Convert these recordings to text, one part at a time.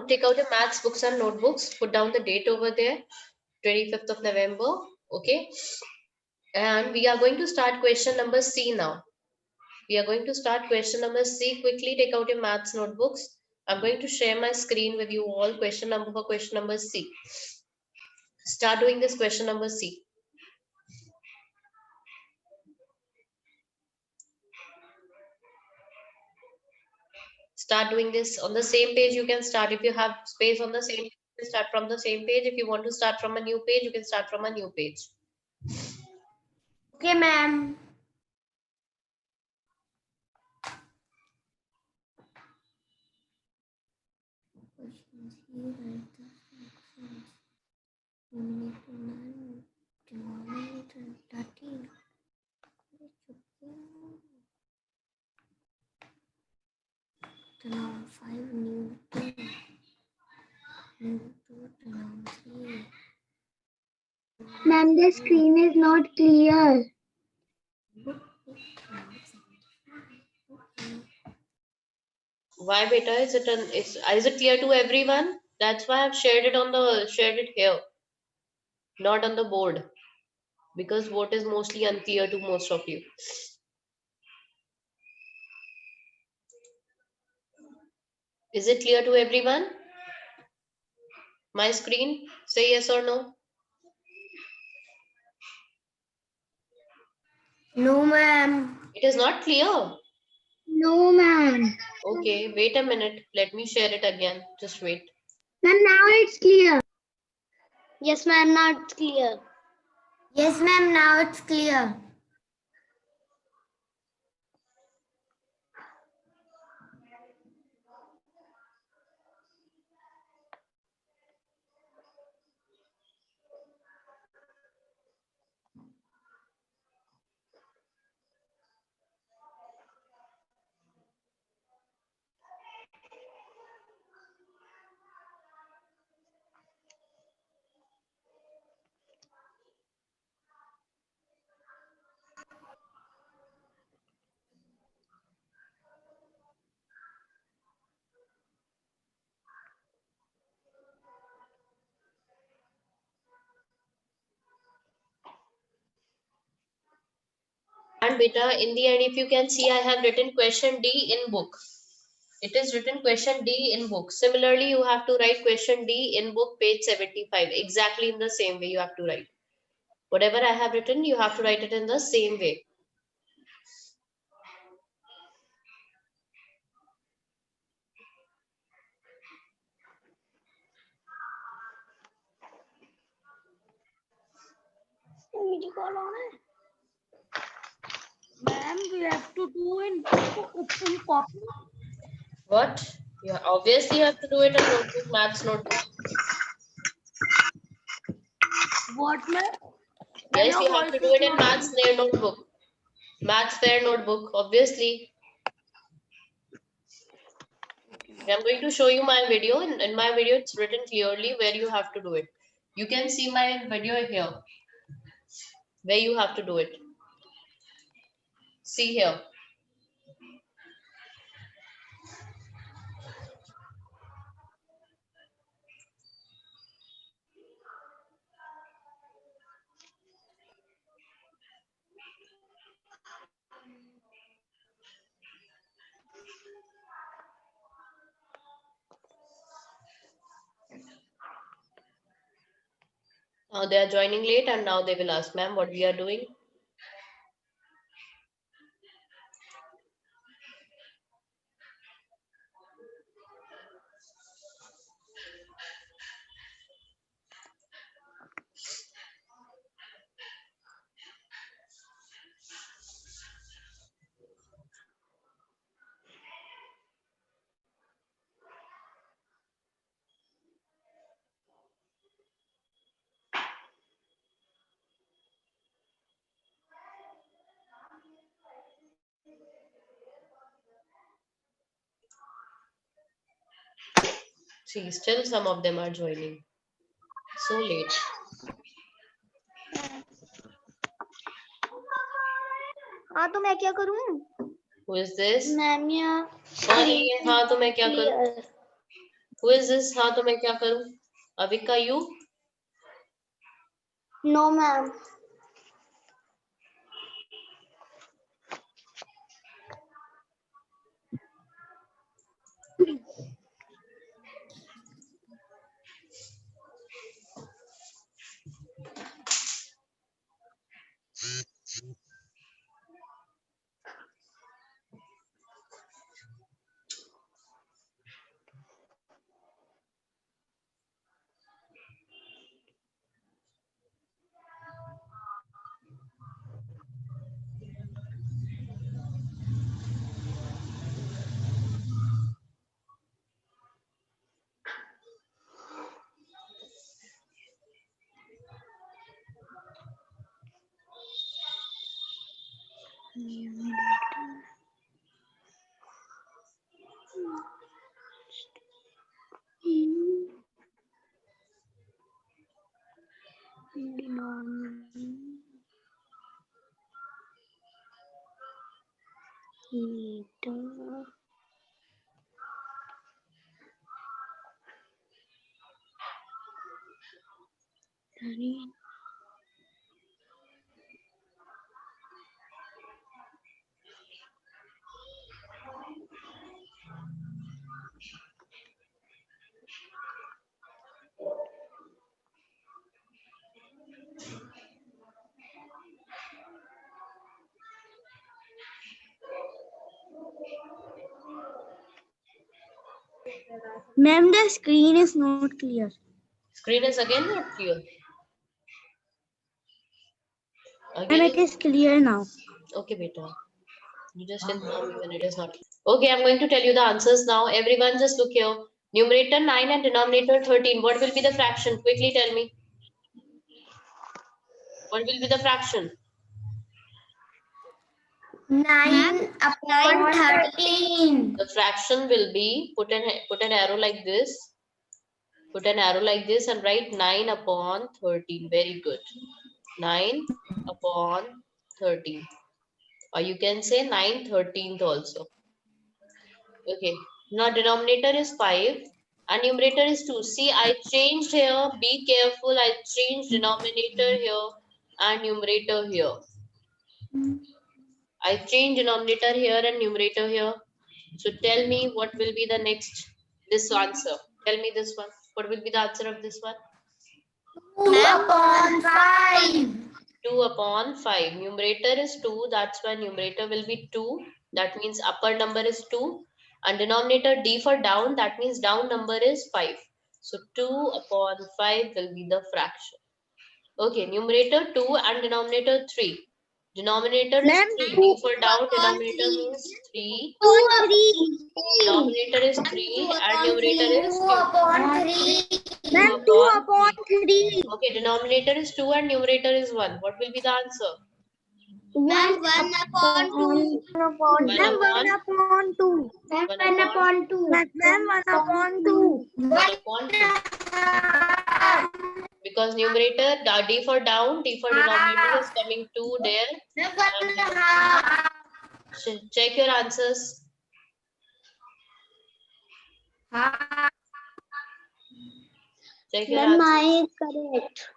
Take out your maths books and notebooks. Put down the date over there, 25th of November. Okay. And we are going to start question number C now. We are going to start question number C. Quickly take out your maths notebooks. I'm going to share my screen with you all. Question number C. Start doing this question number C. Start doing this on the same page. You can start if you have space on the same page, you can start from the same page. If you want to start from a new page, you can start from a new page. Okay, ma'am. Ma'am, the screen is not clear. Why, beta? Is it clear to everyone? That's why I've shared it here, not on the board, because what is mostly unclear to most of you. Is it clear to everyone? My screen? Say yes or no. No, ma'am. It is not clear. No, ma'am. Okay, wait a minute. Let me share it again. Just wait. Ma'am, now it's clear. Yes, ma'am, now it's clear. Yes, ma'am. Now it's clear. And beta, in the end, if you can see, I have written question D in book. It is written question D in book. Similarly, you have to write question D in book, page 75. Exactly in the same way you have to write. Whatever I have written, you have to write it in the same way. Ma'am, we have to do in copy. What? You obviously have to do it on notebook, maths notebook. What, ma'am? Yes, you have to do it in maths their notebook. Maths fair notebook, obviously. I'm going to show you my video. In my video, it's written clearly where you have to do it. You can see my video here, where you have to do it. See here. Now they are joining late and now they will ask, ma'am, what we are doing. See, still some of them are joining. So late. हाँ तो मैं क्या करूँ? Who is this? Ma'am या कौन है ये? हाँ तो मैं क्या करूँ? Who is this? हाँ तो मैं क्या करूँ? Avika, you? No, ma'am. Ma'am, the screen is not clear. Screen is again not clear. Ma'am, Again. it is clear now. Okay, beta. You just inform me when it is not. Okay, I'm going to tell you the answers now. Everyone just look here. Numerator 9 and denominator 13. What will be the fraction? Quickly tell me. What will be the fraction? 9 upon 13. The fraction will be, put an arrow like this. Put an arrow like this and write 9 upon 13. Very good. 9 upon 13. Or you can say 9/13 also. Okay. Now denominator is 5 and numerator is 2. See, I changed here. Be careful. I changed denominator here and numerator here. I changed denominator here and numerator here. So tell me what will be the next, this answer. Tell me this one. What will be the answer of this one? 2 upon 5. 2 upon 5. Numerator is 2. That's why numerator will be 2. That means upper number is 2. And denominator D for down. That means down number is 5. So 2 upon 5 will be the fraction. Okay, numerator 2 and denominator 3. Denominator is 3. D for down. Denominator means 3. 2 upon 3. Denominator is 3 and numerator is 2 2. upon 3. Ma'am, 2 upon 3. Okay, denominator is 2 and numerator is 1. What will be the answer? 1 upon 2. Ma'am, 1 upon 2. 1 upon 2. Ma'am, 1 upon 2. 1 upon 2. Because numerator, D for down, D for denominator is coming 2 there. Check your answers. Check your answers. Mine is correct.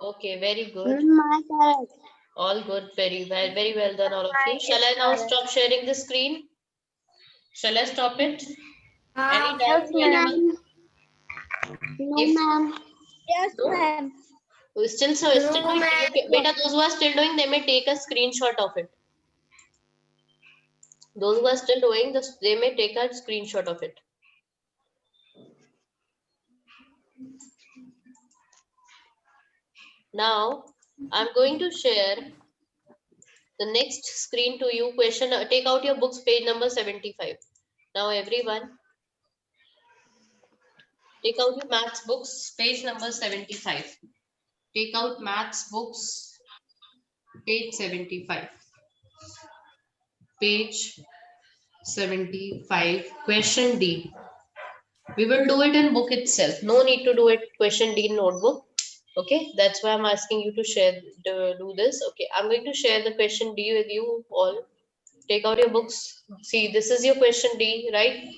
Okay, very good. Mine is correct. All good, very well done, all of you. Shall I now stop sharing the screen? Shall I stop it? Any doubt to anyone? No, If- ma'am. Yes, No? ma'am. Still doing, okay, beta, those who are still doing, they may take a screenshot of it. Those who are still doing this, they may take a screenshot of it. Now, I'm going to share the next screen to you. Question, take out your books, page number 75. Now, everyone, take out your maths books, page number 75. Take out maths books, page 75. Page 75, question D. We will do it in book itself. No need to do it question D in notebook. Okay, that's why I'm asking you to share, do this. Okay, I'm going to share the question D with you all. Take out your books. See, this is your question D, right?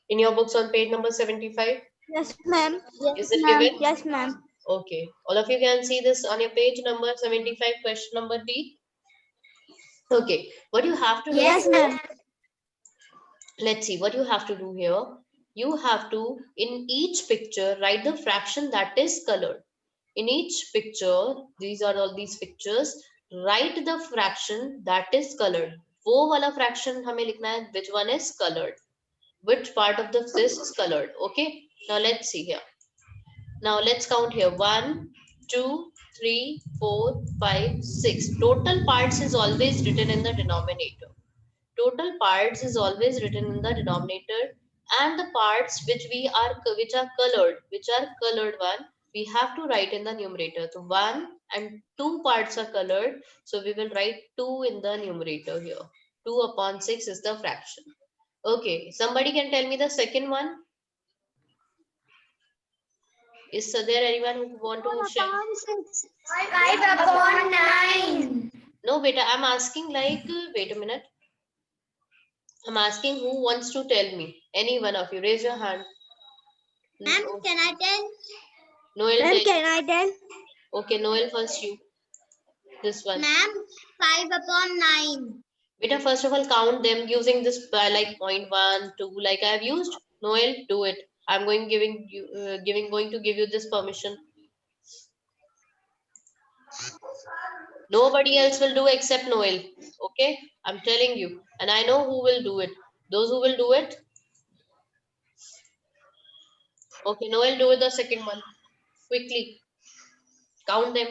In your books on page number 75. Yes, ma'am. Is it given? Yes, ma'am. Okay. All of you can see this on your page number 75, question number D. Okay. What you have to do Yes, here, ma'am. let's see what you have to do here. You have to, in each picture, write the fraction that is colored. In each picture, these are all these pictures, write the fraction that is colored. वो वाला fraction हमें लिखना है, which one is colored. Which part of this is colored. Okay. Now let's see here. Now let's count here. 1, 2, 3, 4, 5, 6. Total parts is always written in the denominator. Total parts is always written in the denominator, and the parts which are colored one, we have to write in the numerator. So 1 and 2 parts are colored, so we will write 2 in the numerator here. 2 upon 6 is the fraction. Okay, somebody can tell me the second one. Is there anyone who want to share? 5 upon 9. No, beta, I'm asking like, wait a minute. I'm asking who wants to tell me. Any one of you, raise your hand. Ma'am, No. can I tell? Noel, Ma'am, tell. can I tell? Okay, Noel, first you. This one. Ma'am, 5 upon 9. Beta, first of all, count them using this like 0.1, 2, like I have used. Noel, do it. I'm going to give you this permission. Nobody else will do except Noel. Okay, I'm telling you, and I know who will do it. Those who will do it. Okay, Noel, do it the second one. Quickly. Count them.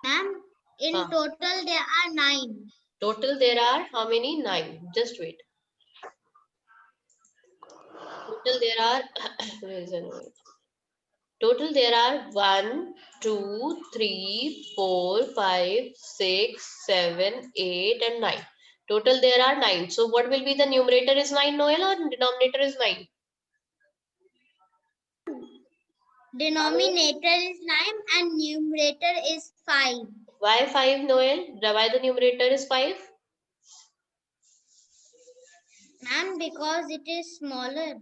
Ma'am, in total there are 9. Total there are how many? 9. Just wait. Total there are where is it? Total there are 1, 2, 3, 4, 5, 6, 7, 8, and 9. Total there are 9. So what will be the numerator is 9, Noel, or denominator is 9? Denominator is 9 and numerator is 5. Why 5, Noel? Why the numerator is 5? Ma'am, because it is smaller.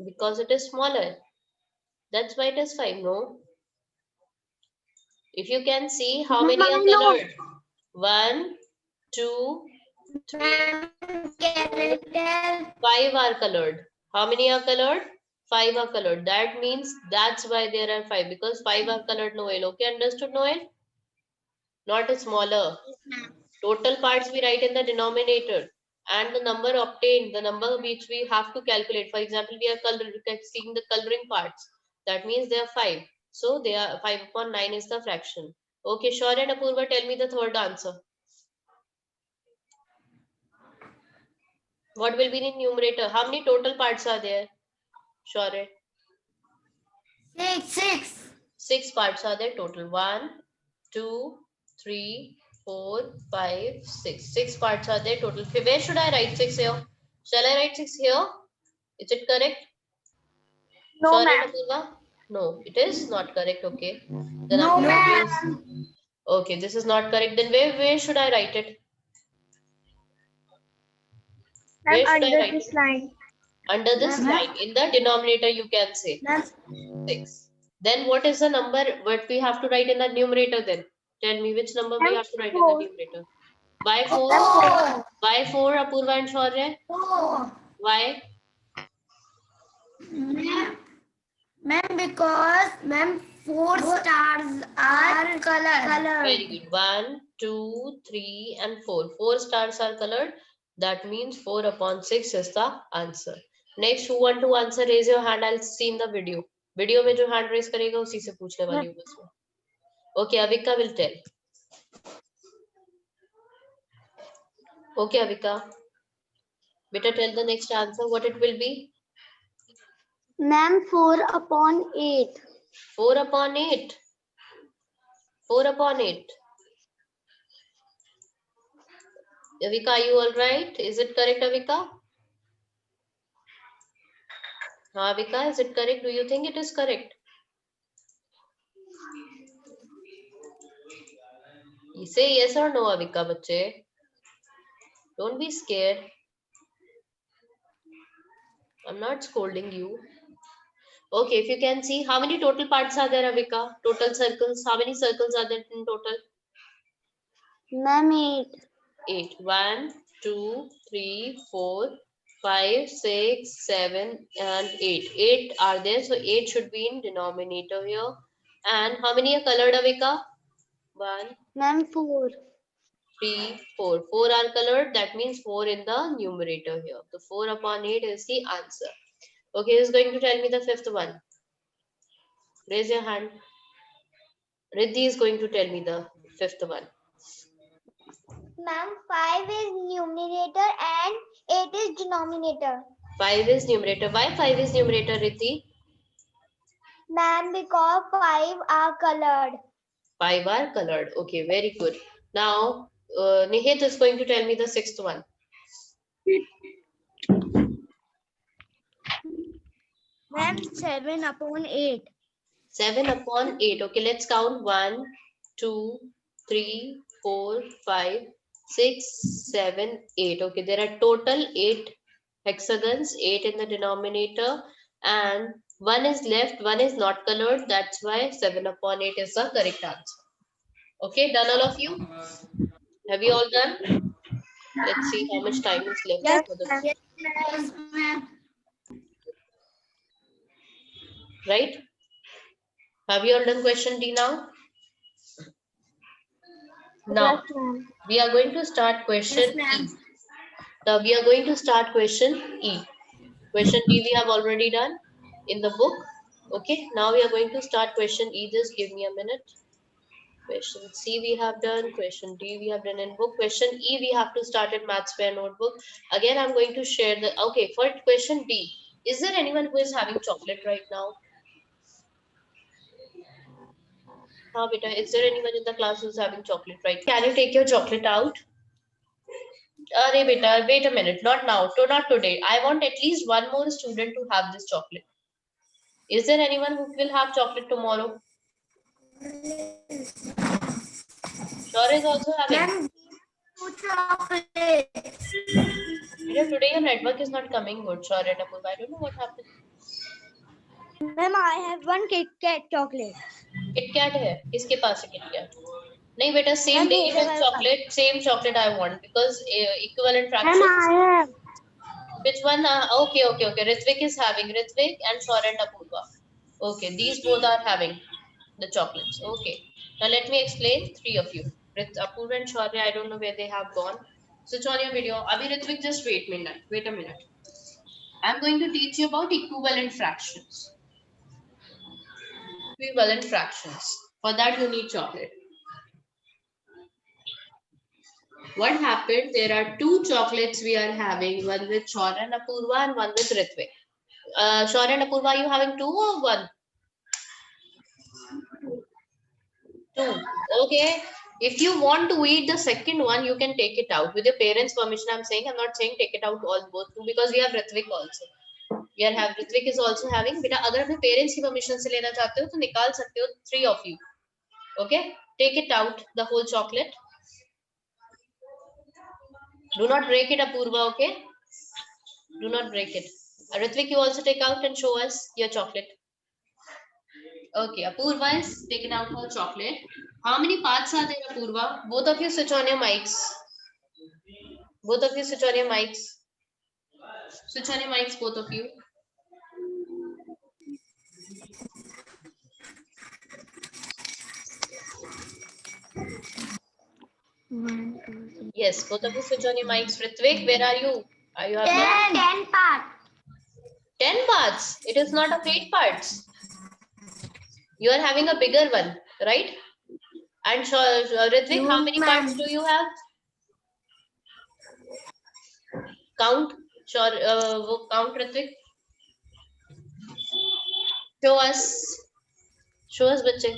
Because it is smaller. That's why it is 5, no? If you can see how many are colored? 1, 2, 3, Ma'am, can I tell? 5 are colored. How many are colored? 5 are colored. That means that's why there are 5, because 5 are colored, Noel. Okay, understood, Noel? Not a smaller. Yes, ma'am. Total parts we write in the denominator, and the number obtained, the number which we have to calculate. For example, we are seeing the coloring parts. That means there are 5. So they are 5 upon 9 is the fraction. Okay, Shaurya and Apurva, tell me the third answer. What will be the numerator? How many total parts are there? Shaurya? 6. 6 parts are there total. 1, 2, 3, 4, 5, 6. 6 parts are there total. Where should I write 6 here? Shall I write 6 here? Is it correct? No, ma'am. No, it is not correct. Okay. Then No, I'm ma'am. confused. Okay, this is not correct. Then where should I write it? Where should I write it? Line. Under this line. In the denominator, you can say 6. Then what is the number what we have to write in the numerator then? Tell me which number we have to write in the numerator. Why 4? Why 4, Apurva and Shaurya? 4. Why? Ma'am, because 4 stars are colored. Very good. 1, 2, 3, and 4. 4 stars are colored. That means 4 upon 6 is the answer. Next, who want to answer? Raise your hand. I'll see in the video. Video में जो hand raise करेगा उसी से पूछने वाली हूँ बस मैं. Okay, Avika will tell. Okay, Avika. Better tell the next answer. What it will be? Ma'am, 4 upon 8. 4 upon 8. 4 upon 8. Avika, are you all right? Is it correct, Avika? Avika, is it correct? Do you think it is correct? You say yes or no, Avika, bache? Don't be scared. I'm not scolding you. Okay, if you can see, how many total parts are there, Avika? Total circles. How many circles are there in total? Ma'am, 8. 8. 1, 2, 3, 4, 5, 6, 7, and 8. 8 are there, so 8 should be in denominator here. And how many are colored, Avika? 1, Ma'am, 4. 3, 4. 4 are colored, that means 4 in the numerator here. So 4 upon 8 is the answer. Okay, who's going to tell me the fifth one? Raise your hand. Riddhi is going to tell me the fifth one. Ma'am, 5 is numerator and 8 is denominator. 5 is numerator. Why 5 is numerator, Riddhi? Ma'am, because 5 are colored. 5 are colored. Okay, very good. Now, Nihit is going to tell me the sixth one. Ma'am, 7 upon 8. 7 upon 8. Okay, let's count 1, 2, 3, 4, 5, 6, 7, 8. Okay, there are total 8 hexagons, 8 in the denominator, and 1 is left, 1 is not colored. That's why 7 upon 8 is the correct answer. Okay, done all of you? Have you all done? Let's see how much time is left. Yes, For the, ma'am. Yes, ma'am. right? Have you all done question D now? Now, Yes, ma'am. we are going to start question Yes, E. ma'am. Now, we are going to start question E. Question D we have already done in the book. Okay, now we are going to start question E. Just give me a minute. Question C we have done. Question D we have done in book. Question E we have to start in Maths Fair notebook. Again, I'm going to share the. Okay, for question D, is there anyone who is having chocolate right now? Huh, beta, is there anyone in the class who's having chocolate right now? Can you take your chocolate out? Arey beta, wait a minute. Not now. Not today. I want at least one more student to have this chocolate. Is there anyone who will have chocolate tomorrow? Sure is also having. Ma'am, 2 chocolates. Beta, today your network is not coming good. Sure, and Apurva. I don't know what happened. Ma'am, I have 1 Kit Kat chocolate. KitKat है किसके पास है KitKat? नहीं बेटा same Ma'am, dairy मेरे milk pass. chocolate same chocolate I want because equivalent Ma'am, fractions. I have. Which one? Okay. Ritvik is having Ritvik and Sure and Apurva. Okay, these both are having the chocolates. Okay, now let me explain three of you. Apurva and Shaurya, I don't know where they have gone. Switch on your video. Abhi Ritvik, just wait a minute. I'm going to teach you about equivalent fractions. Equivalent fractions. For that you need chocolate. What happened? There are two chocolates we are having, one with Shaurya and Apurva and one with Ritvik. Shaurya and Apurva, are you having two or one? Two. Okay. If you want to eat the second one, you can take it out with your parents' permission. I'm saying, I'm not saying take it out all both two because we have Ritvik also. Ritvik is also having. बेटा अगर अपने parents की permission से लेना चाहते हो तो निकाल सकते हो, three of you. Okay, take it out the whole chocolate. Do not break it, Apurva. Okay, do not break it. Ritvik, you also take out and show us your chocolate. Okay, Apurva is taken out her chocolate. How many parts are there, Apurva? Both of you switch on your mics. Both of you switch on your mics. Switch on your mics, both of you. Yes, both of you switch on your mics. Ritvik, where are you? Are you having 10 parts. 10 parts? It is not of 8 parts. You are having a bigger one, right? And Ritvik, how many parts do you have? Count. Count, Ritvik. Show us. Show us, bache.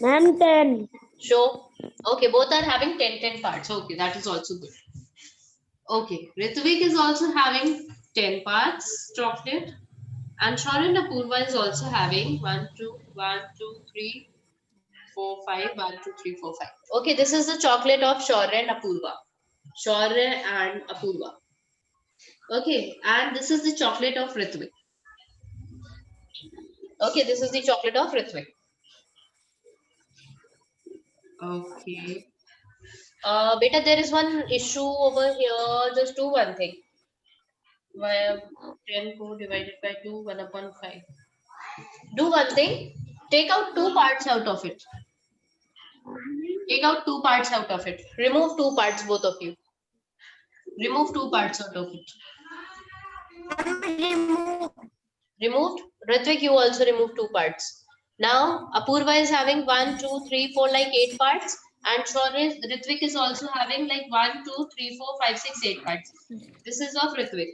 Ma'am, 10. Show. Okay, both are having 10 parts. Okay, that is also good. Okay, Ritvik is also having 10 parts chocolate. And Shaurya and Apurva is also having 1, 2, 3, 4, 5. 1, 2, 3, 4, 5. Okay, this is the chocolate of Shaurya and Apurva. Shaurya and Apurva. Okay, and this is the chocolate of Ritvik. Okay, this is the chocolate of Ritvik. Okay. Beta, there is one issue over here. Just do one thing. 10 divided by 2, 1 upon 5. Do one thing. Take out 2 parts out of it. Take out 2 parts out of it. Remove 2 parts, both of you. Remove 2 parts out of it. Removed? Ritvik, you also remove 2 parts. Now, Apurva is having 1, 2, 3, 4, like 8 parts. And Ritvik is also having like 1, 2, 3, 4, 5, 6, 8 parts. This is of Ritvik.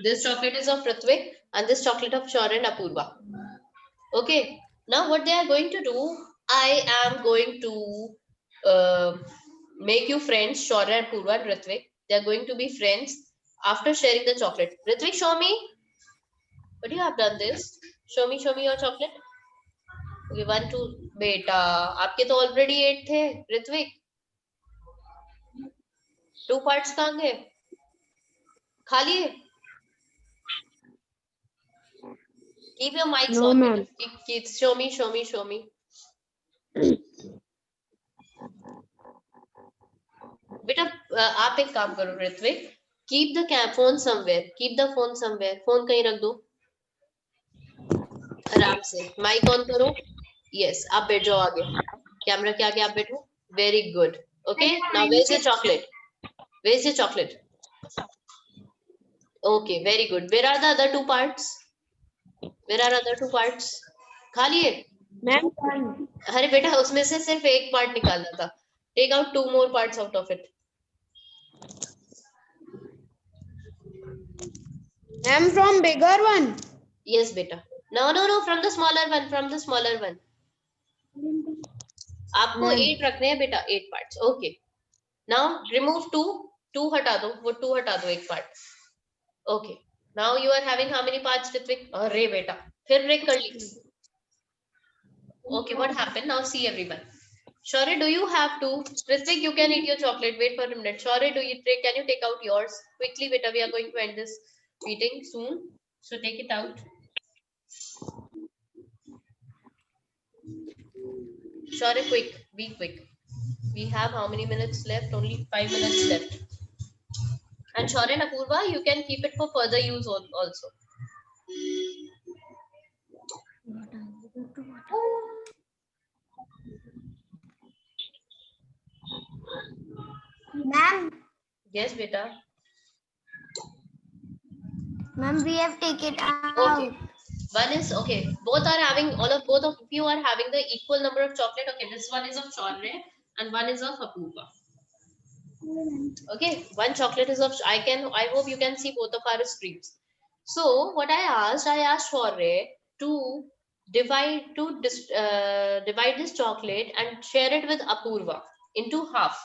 This chocolate is of Ritvik and this chocolate of Shaurya and Apurva. Okay. Now what they are going to do, I am going to make you friends, Shaurya, Apurva and Ritvik. They are going to be friends after sharing the chocolate. Ritvik, show me. What do you have done this? Show me your chocolate. Okay, 1, 2. Beta, आपके तो already 8 थे, Ritvik. 2 parts कहाँ गए? खा लिए? Keep your mics No, on. ma'am. Keep, show me. बेटा आप एक काम करो Ritwik, keep the phone somewhere. Keep the phone somewhere. phone कहीं रख दो आराम से. माइक ऑन करो. Yes, आप बैठ जाओ आगे. कैमरा के आगे आप बैठो. Very good. Okay. Now where's your chocolate? Where's your chocolate? Okay, very good. Where are the other 2 parts? Where are other 2 parts? खा लिए? Ma'am, अरे बेटा उसमें से सिर्फ एक पार्ट निकालना था. Take out 2 more parts out of it. I'm from bigger one. Yes, beta. No, from the smaller one. आपको 8 रखने हैं बेटा, 8 parts. Okay. Now remove 2 हटा दो, वो 2 हटा दो एक part. Okay. Now you are having how many parts, Ritvik? अरे बेटा, फिर break कर ली. Okay, what happened? Now see everyone. Shaurya, do you have to? Ritvik, you can eat your chocolate. Wait for a minute. Shaurya, can you take out yours? Quickly, beta, we are going to end this meeting soon. So take it out. Shaurya, quick. Be quick. We have how many minutes left? Only 5 minutes left. And Shaurya and Apurva, you can keep it for further use also. Ma'am, Yes, beta. ma'am, we have taken out. Okay. One is okay. Both of you are having the equal number of chocolate. Okay, this one is of Shaurya and one is of Apurva. Okay, one chocolate is of I hope you can see both of our screens. So what I asked Shaurya to divide this chocolate and share it with Apurva into half.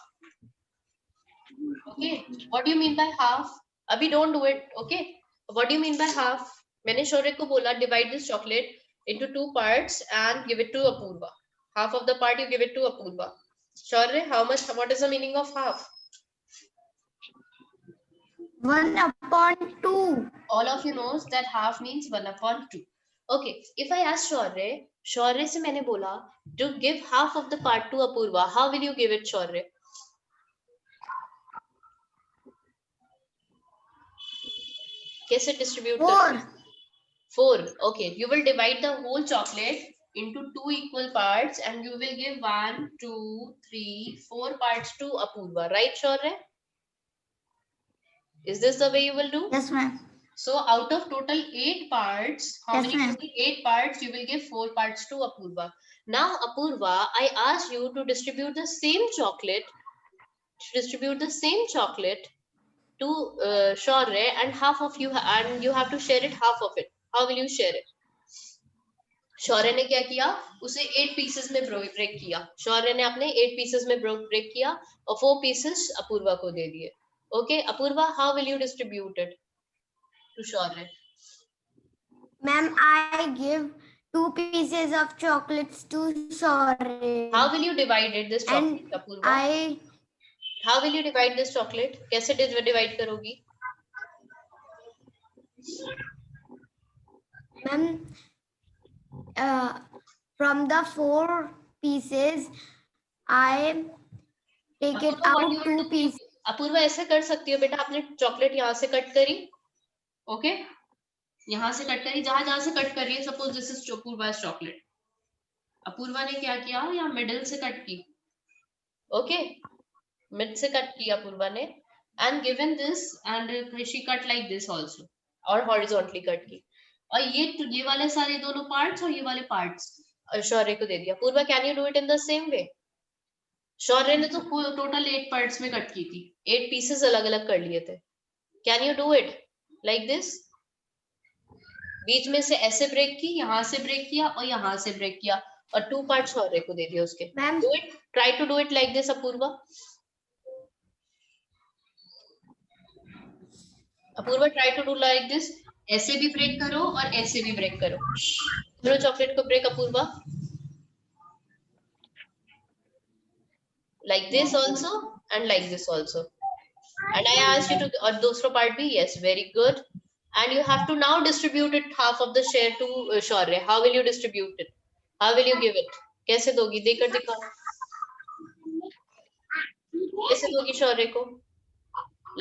Okay, what do you mean by half? Abhi don't do it. Okay, what do you mean by half? मैंने शौर्य को बोला divide this chocolate into 2 parts and give it to Apurva. Half of the part you give it to Apurva. Shaurya, what is the meaning of half? 1/2. All of you knows that half means 1/2. Okay, if I ask Shaurya से मैंने बोला to give half of the part to Apurva, how will you give it, Shaurya? कैसे distribute करते? 4. Okay, you will divide the whole chocolate into 2 equal parts and you will give 1, 2, 3, 4 parts to Apurva, right, Shaurya? Is this the way you will do? Yes, ma'am. So out of total 8 parts, how Yes, many ma'am. will be 8 parts? You will give 4 parts to Apurva. Now, Apurva, I ask you to distribute the same chocolate to Shaurya and half of you, and you have to share it half of it. How will you share it? शौर्य ने क्या किया, उसे 8 pieces में break किया. शौर्य ने अपने 8 pieces में break किया और 4 पीसेस अपूर्वा को दे दिए. Okay, Apurva, how will you distribute it to Shaurya? Ma'am, I give 2 pieces of chocolates to Shaurya. How will you divide it, this chocolate, Apurva? How will you divide this chocolate? कैसे divide करोगी? Ma'am, from the 4 pieces, I take it out 2 pieces. Apoorva ऐसे कर सकती हो बेटा, आपने chocolate यहाँ से कट करी, ओके, यहाँ से कट करी, जहां जहां से कट कर रही है, सपोज दिस इज अपूर्वा's चॉकलेट, अपूर्वा ने क्या किया, यहाँ मिडिल से कट की, ओके, मिड से कट किया अपूर्वा ने, and given this and she cut like this also, और हॉरिजॉन्टली कट की, और ये वाले सारे दोनों पार्ट्स और ये वाले पार्ट्स शौर्य को दे दिया. Apoorva, can you do it in the same way? Shaurya ने तो टोटल 8 पार्ट्स में कट की थी, 8 पीसेस अलग अलग कर लिए थे. Can you do it like this? बीच में से ऐसे ब्रेक की, यहाँ से ब्रेक किया और यहाँ से ब्रेक किया, और 2 पार्ट शौर्य को दे दिया उसके. Do it, try to do it like this Apurva. Apurva, try to do like this. ऐसे भी ब्रेक करो और ऐसे भी ब्रेक करो. करो चॉकलेट को break Apurva. Like this also and like this also. And I asked you to, or दूसरा part भी, yes, very good. And you have to now distribute it, half of the share to Shaurya. How will you distribute it? How will you give it? कैसे दोगी? देकर दिखाओ. कैसे दोगी शौर्य को?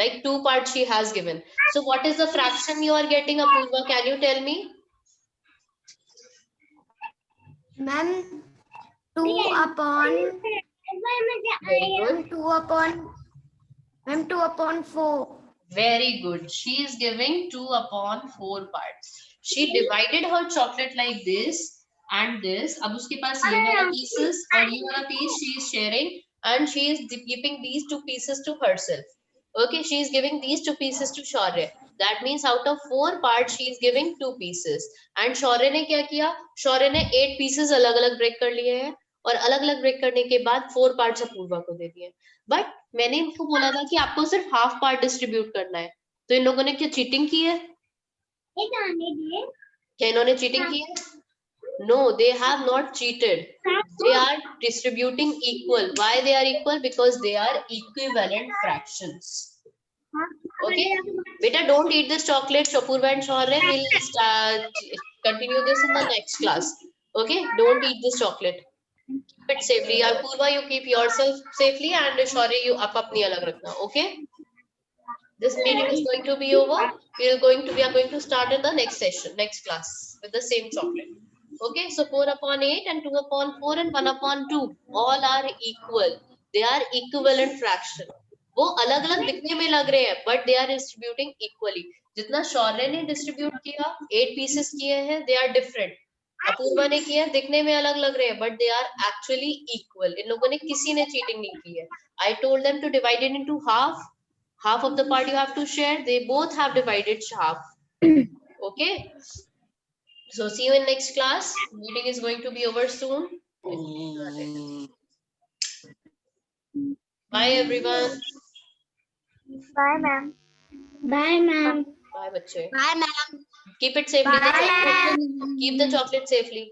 Like 2 parts she has given. So what is the fraction you are getting, Apurva? Can you tell me? Ma'am, 2 upon Very good. 2 upon 4. Very good. She is giving 2 upon 4 parts. She divided her chocolate like this and this. अब उसके पास ये वाला pieces और ये वाला piece she is sharing, and she is keeping these 2 pieces to herself. Okay, she is giving these 2 pieces to Shaurya. That means out of 4 parts she is giving 2 pieces. And Shaurya ने क्या किया? Shaurya ने 8 pieces अलग अलग break कर लिए हैं, और अलग अलग ब्रेक करने के बाद 4 पार्ट्स अपूर्वा को दे दिए. बट मैंने इनको बोला था कि आपको सिर्फ हाफ पार्ट डिस्ट्रीब्यूट करना है, तो इन लोगों ने क्या चीटिंग की है? क्या इन्होंने चीटिंग की है? No, they have not cheated. They are distributing equal. Why they are equal? Because they are equivalent fractions. Okay, beta, don't eat this chocolate. Apurva and Shaurya will continue this in the next class. Okay, don't eat this chocolate. Keep it safely. Apurva, you keep yourself safely, and Shaurya, you apni alag rakhna. Okay. This meeting is going to be over. We are going to start in the next session, next class, with the same chocolate. Okay. So 4 upon 8 and 2 upon 4 and 1 upon 2 all are equal. They are equivalent fraction. वो अलग अलग दिखने में लग रहे हैं, but they are distributing equally. जितना शौर्य ने डिस्ट्रीब्यूट किया, 8 पीसेस किए हैं, दे आर डिफरेंट. अपूर्वा ने किया, दिखने में अलग लग रहे हैं, but they are actually equal. इन लोगों ने किसी ने चीटिंग नहीं की है. I told them to divide it into half of the part you have to share. They both have divided half. Okay, so see you in next class. Meeting is going to be over soon. Bye everyone. Bye, ma'am. Bye, ma'am. Bye बच्चे. Bye, ma'am. Keep it safely. Bye. Keep the chocolate safely.